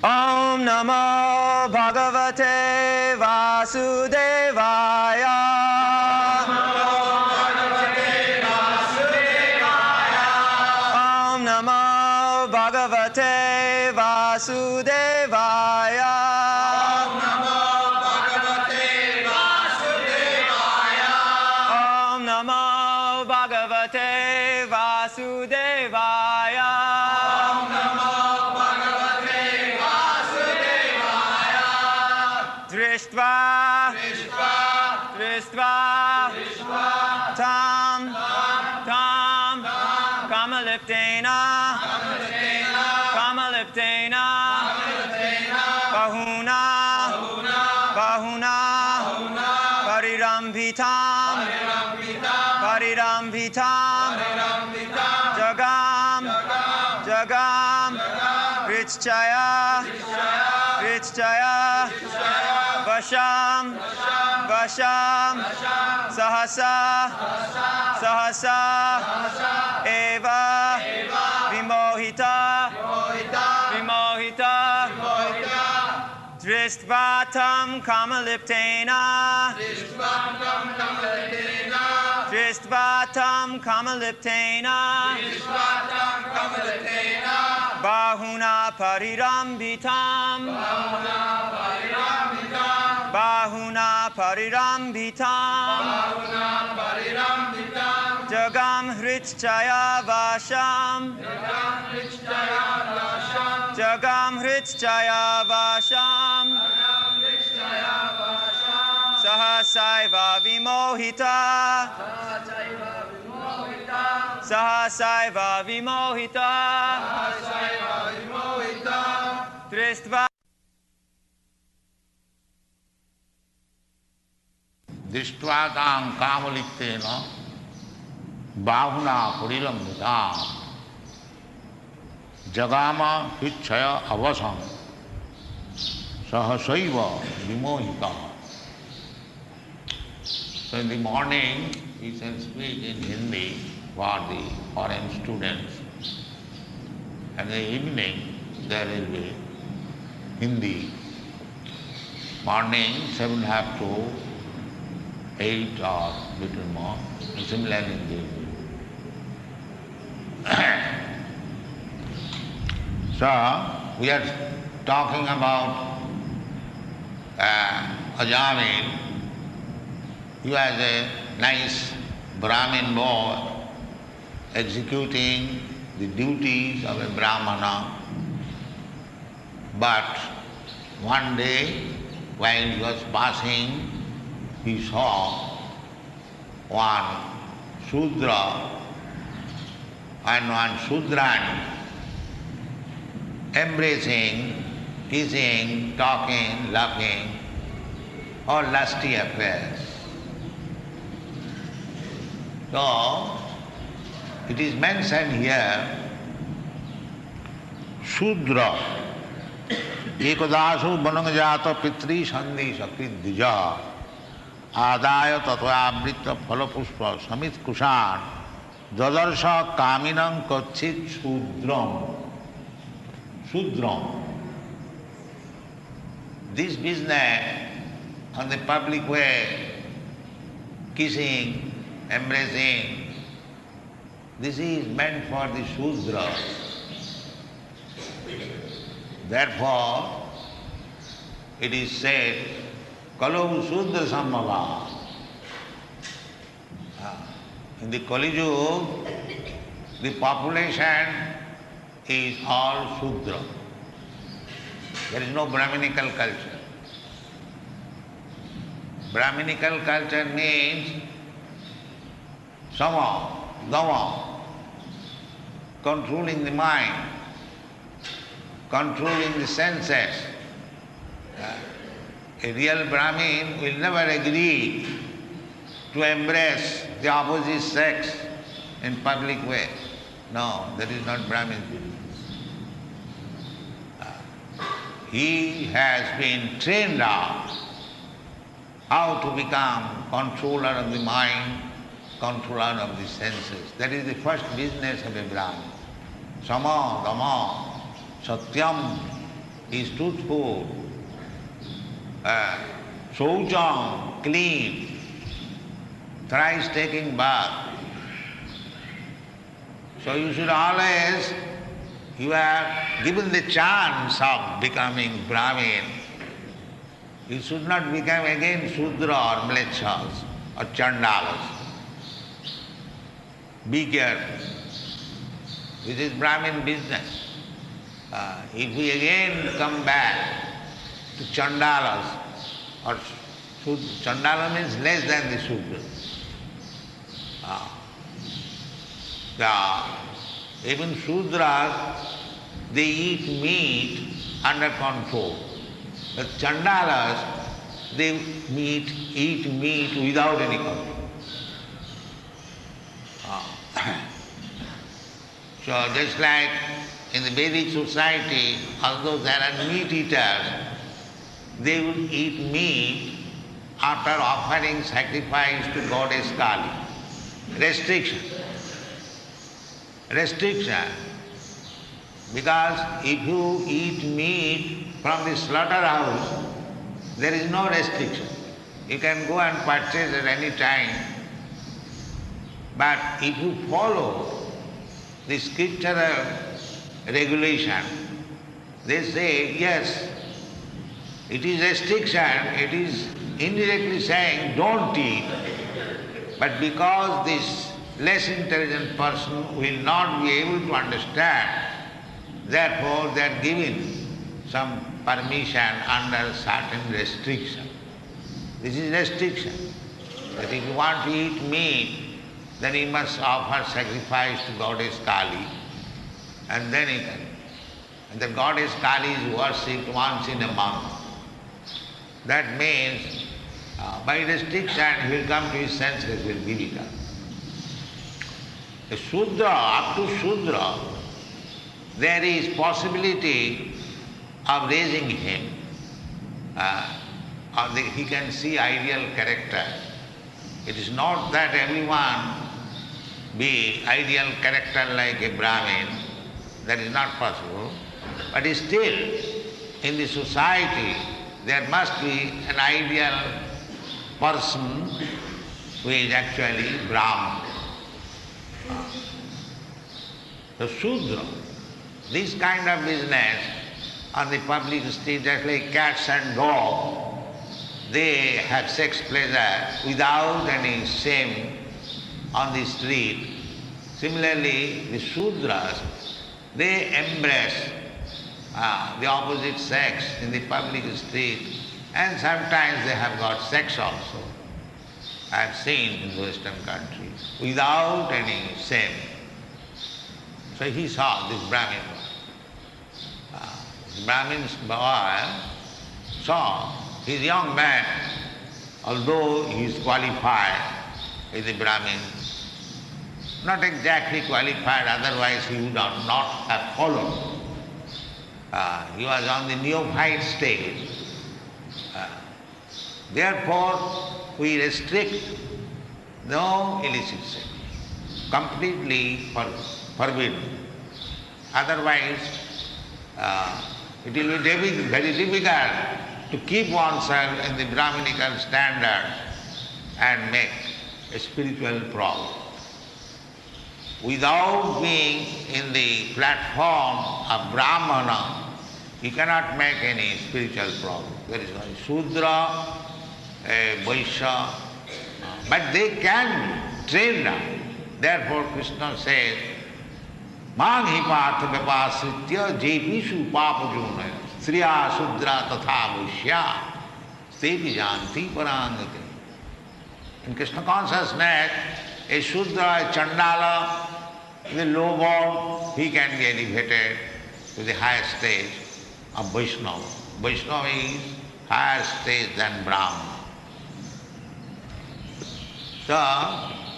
Om Namo Bhagavate Vasudevaya. Om Namo Bhagavate Vasudevaya. Om Namo Bhagavate Vasudevaya. Om Namo Bhagavate Vasudevaya. Om Namo Bhagavate Vasudevaya. Drishtva Tam Kamaliptena Bahuna Parirambhitam Jagam Richchaya Vasham Sahasa Eva Vimohita Dristvatam Kamaliptena Bahuna Parirambitam Jagam Hritchaya Vasham Sahasaiva Vimohita Dristva Dishtvatam Kamaliptena Bahuna Purilambitam Jagama Hichaya Avasam Sahasaiva Vimohita. So in the morning he shall speak in Hindi for the foreign students, and in the evening there will be Hindi. Morning 7:30 to 8 or little more, similarly in the evening. So we are talking about Ajamil. He was a nice Brahmin boy executing the duties of a Brahmana. But one day while he was passing, he saw one Shudra and one Shudran embracing, kissing, talking, laughing, all lusty affairs. So, it is mentioned here, Shudra, ekadasu banangajata pitri sandhi sakridija, adaya tatvabrita phalapushpa samit kushan, dadarsha kaminam kachit Shudram. Shudram. This business on the public way, kissing, embracing, this is meant for the Shudra. Therefore, it is said, Kalu Shudra Sambhava. In the Kali Yuga, the population is all Shudra. There is no Brahminical culture. Brahminical culture means Sama, Dama, controlling the mind, controlling the senses. A real Brahmin will never agree to embrace the opposite sex in public way. No, that is not Brahmin business. He has been trained out how to become controller of the mind, controller of the senses. That is the first business of a Brahmin. Sama, Dama, Satyam, he is truthful, shoucham, clean, thrice taking bath. So you should always, you are given the chance of becoming Brahmin. You should not become again Shudra or Mlechas or Chandalas. Be careful. This is Brahmin business. If we again come back to Chandalas, or Chandala means less than the Shudra. Even Shudras, they eat meat under control. But Chandalas, they eat meat without any control. So just like in the Vedic society, although there are meat eaters, they would eat meat after offering sacrifice to goddess Kali. Restriction. Because if you eat meat from the slaughterhouse, there is no restriction. You can go and purchase at any time. But if you follow the scriptural regulation, they say, yes, it is restriction, it is indirectly saying don't eat. But because this less intelligent person will not be able to understand, therefore they are given some permission under certain restriction. This is restriction. That if you want to eat meat, then you must offer sacrifice to goddess Kali, and then you can. And the goddess Kali is worshipped once in a month. That means by restriction he will come to his senses, will give it up. A Shudra, up to Shudra, there is possibility of raising him. He can see ideal character. It is not that everyone be ideal character like a Brahmin. That is not possible. But still, in the society, there must be an ideal person who is actually Brahman. The Shudra, this kind of business on the public street, just like cats and dogs, they have sex pleasure without any shame on the street. Similarly, the Shudras, they embrace the opposite sex in the public street, and sometimes they have got sex also. I have seen in Western countries, without any shame. So he saw this Brahmin boy. The Brahmin's boy saw his young man, although he is qualified as a Brahmin, not exactly qualified, otherwise he would not have followed. He was on the neophyte stage. Therefore, we restrict no illicit sex, completely forbidden. Otherwise, it will be very difficult to keep oneself in the Brahminical standard and make a spiritual progress. Without being in the platform of Brahmana, you cannot make any spiritual progress. There is no Shudra, Vaishya, but they can be trained up. Therefore Krishna says, Mang hi partha vipasritya jepishu papajunaya Sriya Shudra tatha Vaishya stepi janti parangati. In Krishna consciousness, a Shudra, a Chandala, the low born, he can be elevated to the higher stage of Vaishnava. Vaishnava is higher stage than Brahma. So,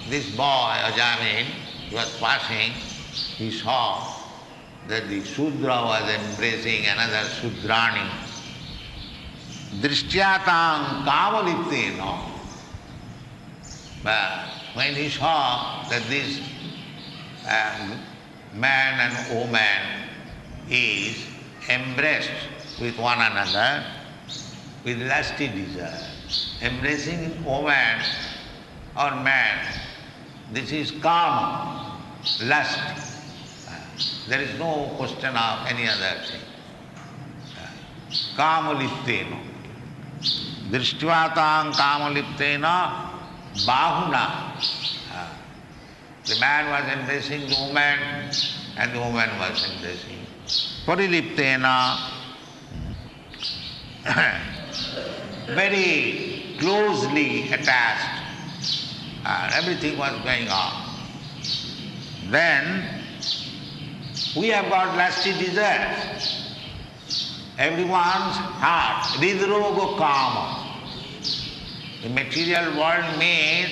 this boy, Ajamin, he was passing, he saw that the Shudra was embracing another Shudrani. Drishtyatam kamaliptena. But when he saw that this man and woman is embraced with one another with lusty desire. Embracing woman or man, this is karma, lust. There is no question of any other thing. Kamaliptena. Drishtvātāṁ kamaliptena bahuna. The man was embracing the woman and the woman was embracing. Pariliptena. Very closely attached. Everything was going on. Then we have got lusty desires. Everyone's heart, hridroga kama. The material world means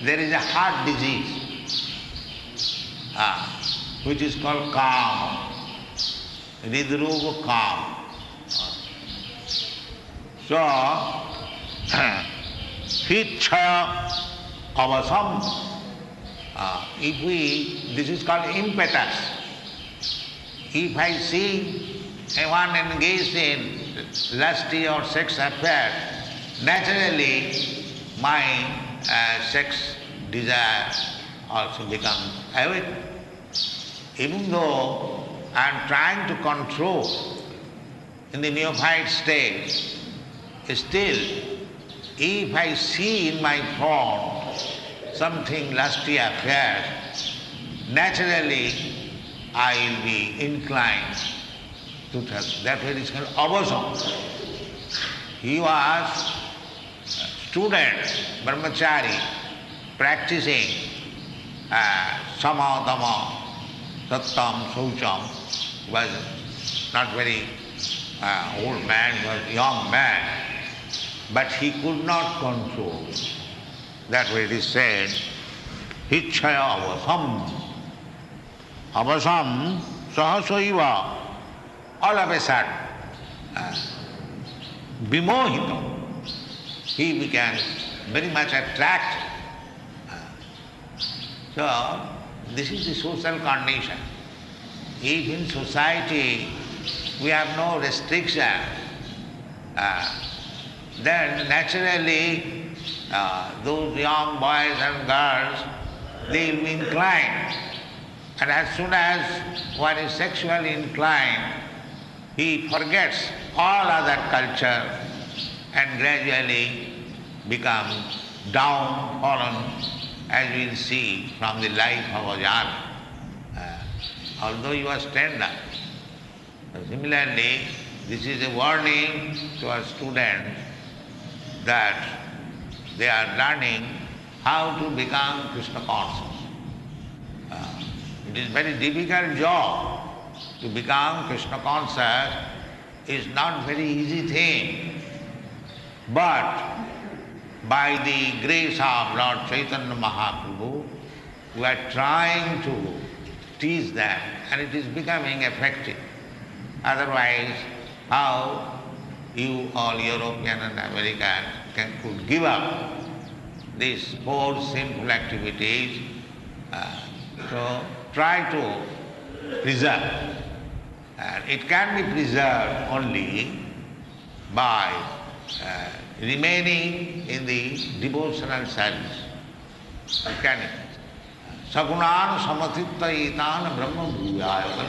there is a heart disease, which is called kama. Hridroga kama. So, hitcha avasam. This is called impetus. If I see one engaged in lusty or sex affair, naturally my sex desire also becomes awake. Even though I am trying to control in the neophyte stage, still if I see in my form something lusty affair, naturally I will be inclined to touch. That way it is called avasam. He was student, brahmachari, practicing sama, dhamma, sattam, saucham. Was not very old man, was young man, but he could not control. That way it is said, hitchaya avasam. Avasam sahasaiva. All of a sudden, vimohito, he became very much attracted. So, this is the social condition. If in society we have no restriction, then naturally those young boys and girls, they will be inclined. And as soon as one is sexually inclined, he forgets all other culture and gradually becomes downtrodden, as we will see from the life of Ajahn. Although he was tender. Similarly, this is a warning to our students that they are learning how to become Krishna conscious. It is a very difficult job. To become Krishna conscious is not very easy thing. But by the grace of Lord Chaitanya Mahaprabhu, we are trying to teach them and it is becoming effective. Otherwise, how you all European and American could give up these four sinful activities? So try to preserve. And it can be preserved only by remaining in the devotional service. You can. Sagunan samathittaitan brahma bhuyaya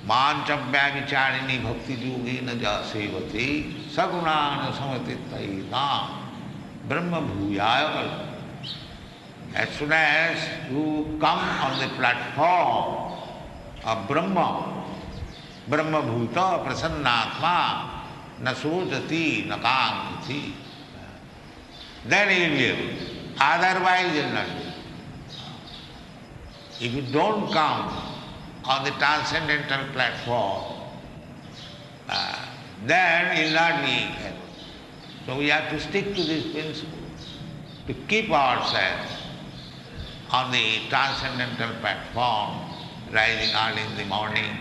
manchapya vicharini bhakti yogena ja sevati sagunan samathittaitan brahma bhuyaya. As soon as you come on the platform of Brahma, Brahma bhuta prasannatma nasojati nakangati, then he will be able. Otherwise he will not be. If you don't come on the transcendental platform, then he will not be able. So we have to stick to this principle, to keep ourselves on the transcendental platform, rising early in the morning,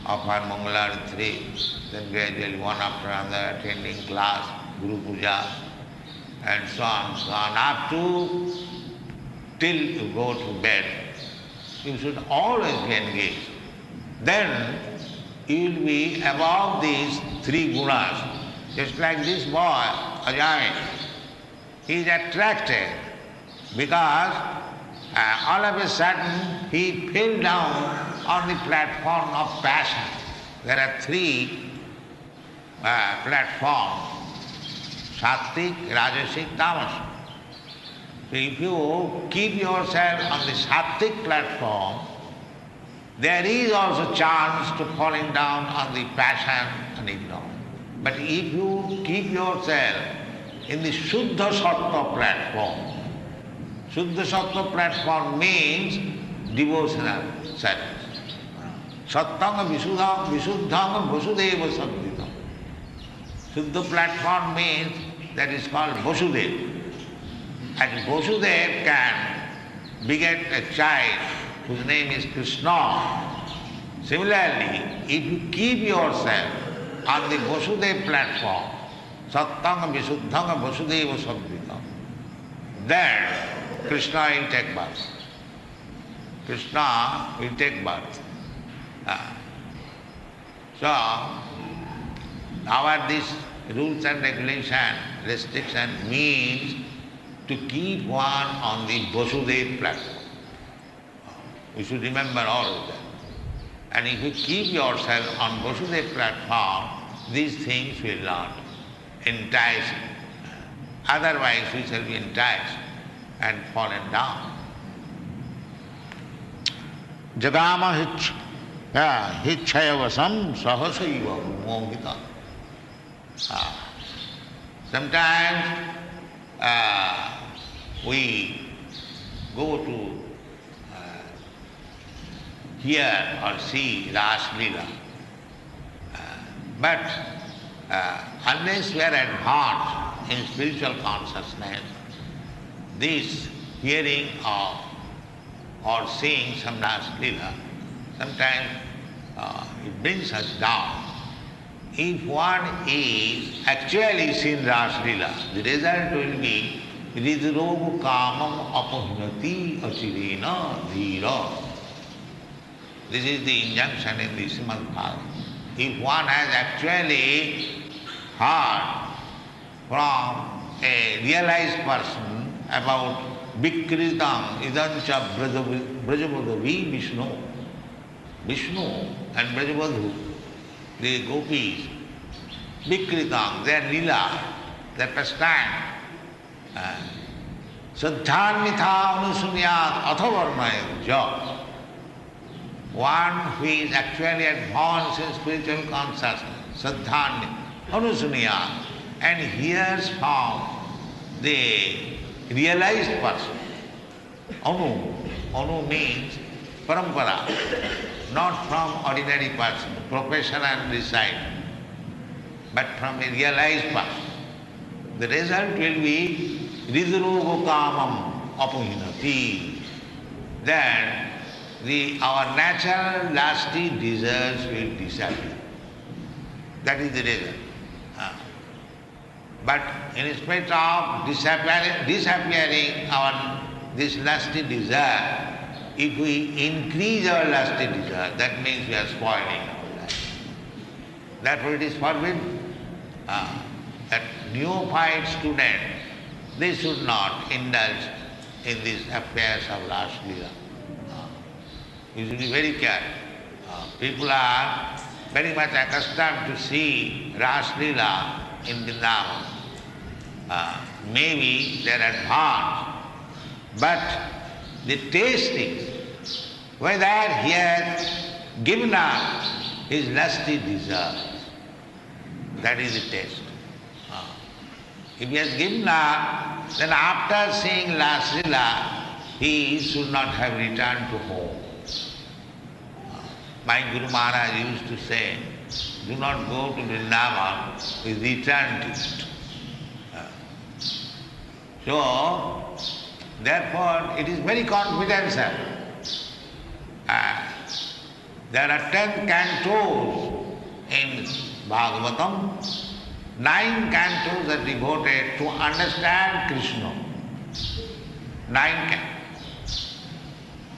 offer Mangalarati, then gradually one after another attending class, Guru Puja, and so on, up to till you go to bed. You should always be engaged. Then you will be above these three gunas. Just like this boy, Ajay, he is attracted because all of a sudden he fell down on the platform of passion. There are three platforms, Sattvic, Rajasic, Tamasic. So if you keep yourself on the Sattvic platform, there is also chance to falling down on the passion and ignorance. But if you keep yourself in the Shuddha Sattva platform, Shuddha Sattva platform means devotional service. Sattanga Visuddhanga Vasudeva Saddhitam. Shuddha platform means that is called Vasudeva. And Vasudeva can beget a child whose name is Krishna. Similarly, if you keep yourself on the Vasudeva platform, Sattanga Visuddhanga Vasudeva Saddhitam, then Krishna will take birth. Krishna will take birth. So, our these rules and regulation, restriction means to keep one on the Vasudeva platform. You should remember all of that. And if you keep yourself on Vasudeva platform, these things will not entice you. Otherwise we shall be enticed and fallen down. Jagama hitchayavasam sahasaiva mohita. Sometimes we go to hear or see Ras Leela, but unless we are advanced in spiritual consciousness, this hearing of or seeing some Ras Leela, sometimes it brings us down. If one is actually seen Ras Leela, the result will be Ridrogu kamam apahinati achirena dhira. This is the injunction in the Srimad Bhagavatam. If one has actually heard from a realized person about Vikritam idancha brajavadavi Vishnu and Brajavadhu, the gopis, Vikritam, their lila, their pastime, Saddhanmitha anusunyat athavarnayam ja. One who is actually advanced in spiritual consciousness, Saddhanya, Anusunyat, and hears from the realized person. Anu means parampara, not from ordinary person, professional disciple, but from a realized person. The result will be Ridrogo kamam apuhinati. Then our natural lusty desires will disappear. That is the result. But in spite of disappearing this lusty desire, if we increase our lusty desire, that means we are spoiling our life. Therefore it is forbidden that neophyte students, they should not indulge in these affairs of Ras Leela. You should be very careful. People are very much accustomed to see Ras Leela in Vrindavan. Maybe they are advanced, but the taste is whether he has given up his lusty desires. That is the test. If he has given up, then after seeing Ras Leela, he should not have returned to home. My Guru Maharaj used to say, do not go to Vrindavan with return ticket. So, therefore, it is very confidential. There are 10 cantos in Bhagavatam. 9 cantos are devoted to understand Krishna. 9 cantos.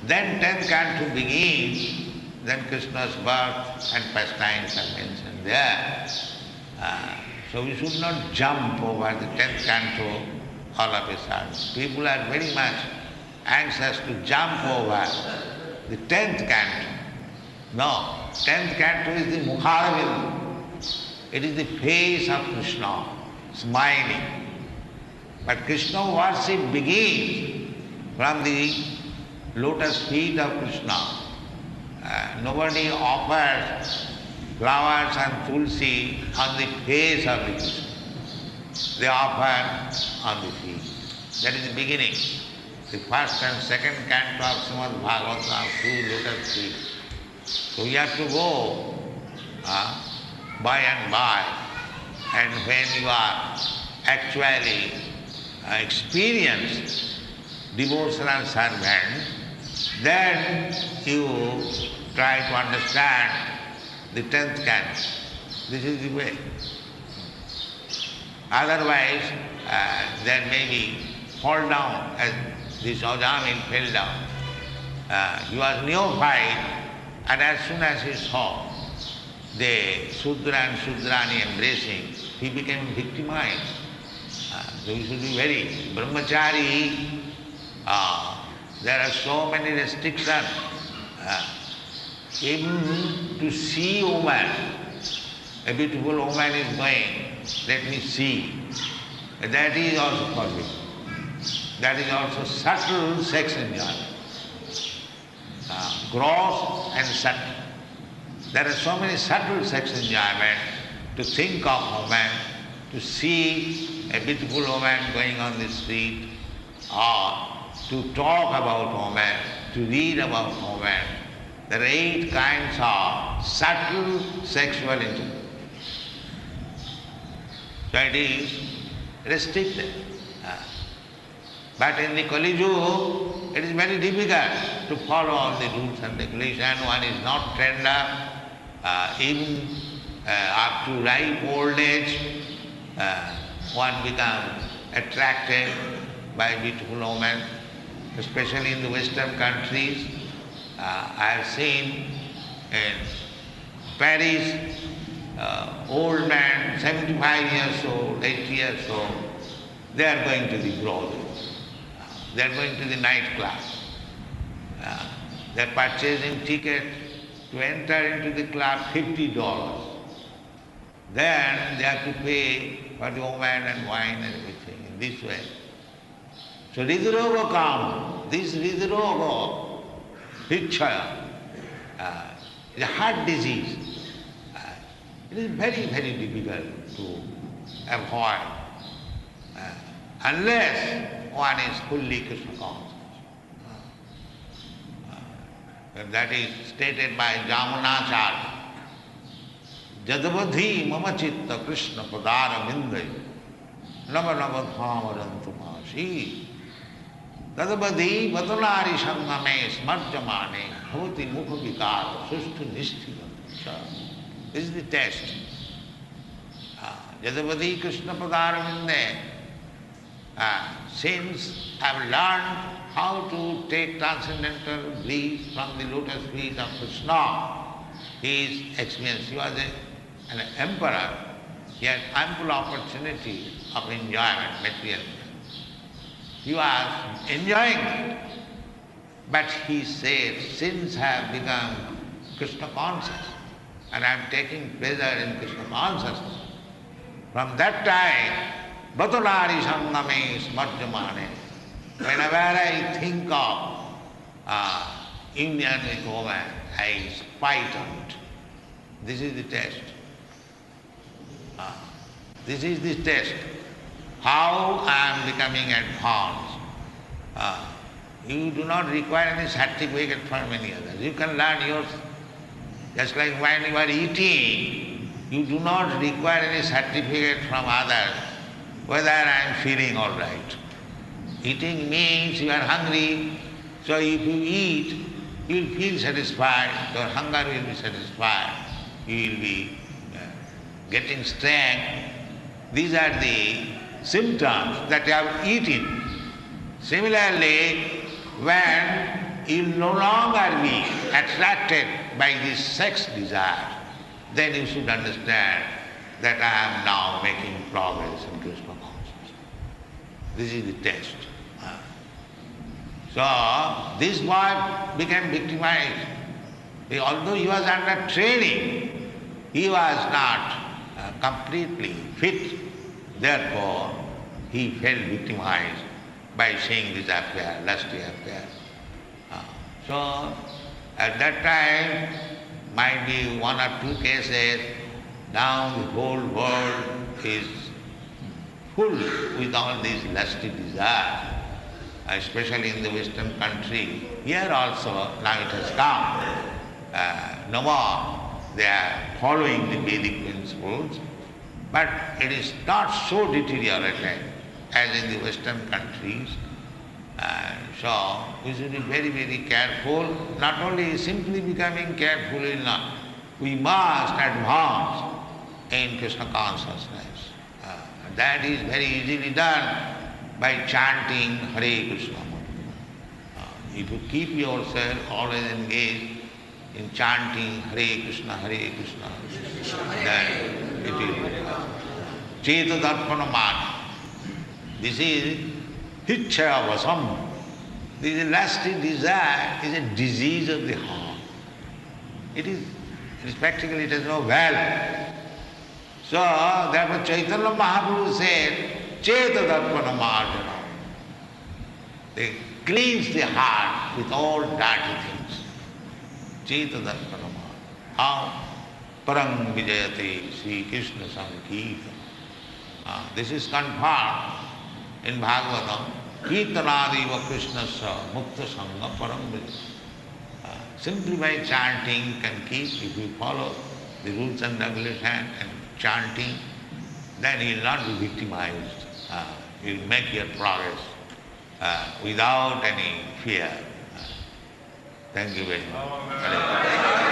Then 10th canto begins then Krishna's birth and pastimes are mentioned there. So we should not jump over the 10th canto all of a sudden. People are very much anxious to jump over the 10th canto. No, 10th canto is the Mukharavil. It is the face of Krishna, smiling. But Krishna worship begins from the lotus feet of Krishna. Nobody offers flowers and tulsi on the face of the Krishna. They offer on the feet. That is the beginning. The first and second canto of Srimad Bhagavatam are two lotus feet. So we have to go by and by. And when you are actually experienced devotional servant, then you try to understand the 10th canto. This is the way. Otherwise, there may be fall down, as this Ojamil fell down. He was neophyte, and as soon as he saw the Sudra and Sudrani embracing, he became victimized. So we should be very brahmachari. There are so many restrictions. Even to see a woman, a beautiful woman is going, let me see. That is also forbidden. That is also subtle sex enjoyment. Gross and subtle. There are so many subtle sex enjoyment to think of woman, to see a beautiful woman going on the street, or to talk about woman, to read about woman. There are 8 kinds of subtle sexual enjoyment. So it is restricted. But in the Kali Yuga, it is very difficult to follow all the rules and regulations. One is not tender, even up to ripe old age, one becomes attracted by beautiful women, especially in the Western countries. I have seen in Paris, old man, 75 years old, 80 years old, they are going to the brothel. They are going to the nightclub. They are purchasing ticket to enter into the club, $50. Then they have to pay for the woman and wine and everything in this way. So Hridroga Kama, this Hridroga, Hichaya, is a heart disease. It is very, very difficult to avoid unless one is fully Krishna conscious. That is stated by Jamunacharya. Jadavadhi mama chitta Krishna padara vindai nava nava dhamarantumasi Jadavadhi vadunari sangame smarjamane bhavati mukha vikara sustu nishthivata. This is the test. Jadavadhi Krishna padara vindai. Since I have learned how to take transcendental bliss from the lotus feet of Krishna, his experience, he was an emperor, he had ample opportunity of enjoyment, material. He was enjoying it, but he said, since I have become Krishna conscious and I am taking pleasure in Krishna consciousness, from that time, Batulari Sangame Smarjamane. Whenever I think of union with woman, I spite on it. This is the test. This is the test. How I am becoming advanced. You do not require any certificate from any others. You can learn yours. Just like when you are eating, you do not require any certificate from others whether I am feeling all right. Eating means you are hungry, so if you eat, you will feel satisfied, your hunger will be satisfied, you will be getting strength. These are the symptoms that you have eaten. Similarly, when you will no longer be attracted by this sex desire, then you should understand that I am now making progress in Krishna consciousness. This is the test. So this boy became victimized. Although he was under training, he was not completely fit. Therefore, he felt victimized by seeing this affair, lusty affair. So at that time, might be one or two cases. Now the whole world is full with all these lusty desires, especially in the Western country. Here also, now it has come. No more they are following the Vedic principles, but it is not so deteriorated as in the Western countries. So we should be very, very careful. Not only simply becoming careful enough, we must advance in Krishna consciousness. That is very easily done by chanting Hare Krishna. If you keep yourself always engaged in chanting Hare Krishna, then it will become Cheta Darpana Mata. This is Hitchaya Vasam. This lusty desire is a disease of the heart. It is practically, it has no value. So, therefore Chaitanya Mahaprabhu said, Cheta Darpana Marjana. They cleanse the heart with all dirty things. Cheta Darpana Marjana. How? Parang Vijayate Sri Krishna Sankirtan. This is confirmed in Bhagavatam. Kirtanadiva Krishnasya Mukta Sangha Param Vijayate. Simply by chanting can keep, if you follow the rules and regulations and chanting, then you will not be victimized. You will make your progress without any fear. Thank you very much.